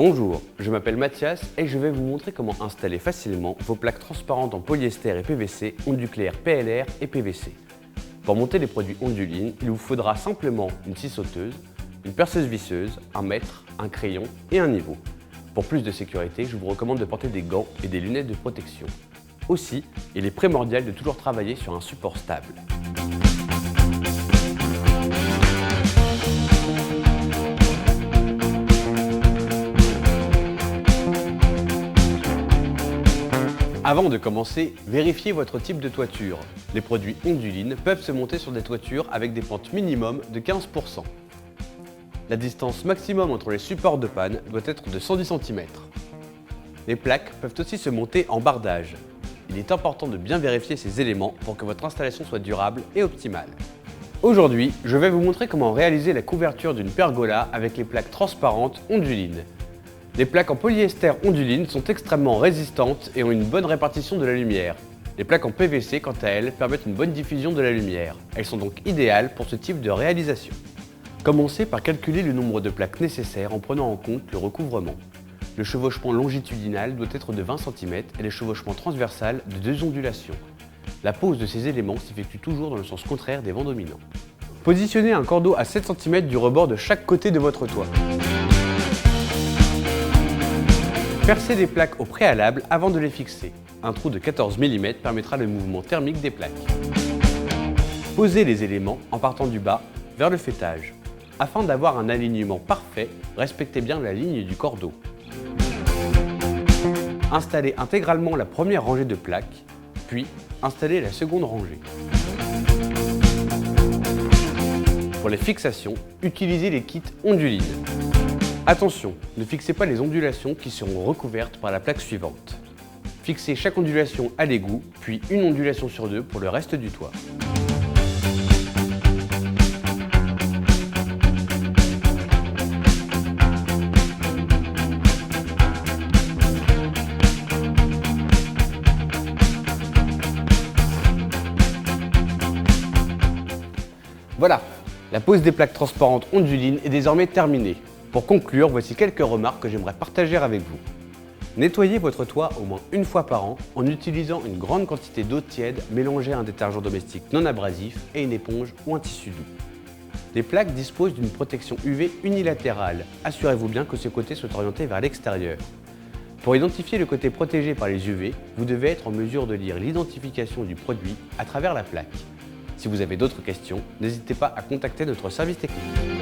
Bonjour, je m'appelle Mathias et je vais vous montrer comment installer facilement vos plaques transparentes en polyester et PVC, ondes nucléaires PLR et PVC. Pour monter les produits Onduline, il vous faudra simplement une scie sauteuse, une perceuse visseuse, un mètre, un crayon et un niveau. Pour plus de sécurité, je vous recommande de porter des gants et des lunettes de protection. Aussi, il est primordial de toujours travailler sur un support stable. Avant de commencer, vérifiez votre type de toiture. Les produits Onduline peuvent se monter sur des toitures avec des pentes minimum de 15%. La distance maximum entre les supports de panne doit être de 110 cm. Les plaques peuvent aussi se monter en bardage. Il est important de bien vérifier ces éléments pour que votre installation soit durable et optimale. Aujourd'hui, je vais vous montrer comment réaliser la couverture d'une pergola avec les plaques transparentes Onduline. Les plaques en polyester Onduline sont extrêmement résistantes et ont une bonne répartition de la lumière. Les plaques en PVC, quant à elles, permettent une bonne diffusion de la lumière. Elles sont donc idéales pour ce type de réalisation. Commencez par calculer le nombre de plaques nécessaires en prenant en compte le recouvrement. Le chevauchement longitudinal doit être de 20 cm et le chevauchement transversal de 2 ondulations. La pose de ces éléments s'effectue toujours dans le sens contraire des vents dominants. Positionnez un cordeau à 7 cm du rebord de chaque côté de votre toit. Percez des plaques au préalable avant de les fixer. Un trou de 14 mm permettra le mouvement thermique des plaques. Posez les éléments en partant du bas vers le faîtage. Afin d'avoir un alignement parfait, respectez bien la ligne du cordeau. Installez intégralement la première rangée de plaques, puis installez la seconde rangée. Pour les fixations, utilisez les kits Onduline. Attention, ne fixez pas les ondulations qui seront recouvertes par la plaque suivante. Fixez chaque ondulation à l'égout, puis une ondulation sur deux pour le reste du toit. Voilà, la pose des plaques transparentes Onduline est désormais terminée. Pour conclure, voici quelques remarques que j'aimerais partager avec vous. Nettoyez votre toit au moins une fois par an en utilisant une grande quantité d'eau tiède mélangée à un détergent domestique non abrasif et une éponge ou un tissu doux. Les plaques disposent d'une protection UV unilatérale. Assurez-vous bien que ce côté soit orienté vers l'extérieur. Pour identifier le côté protégé par les UV, vous devez être en mesure de lire l'identification du produit à travers la plaque. Si vous avez d'autres questions, n'hésitez pas à contacter notre service technique.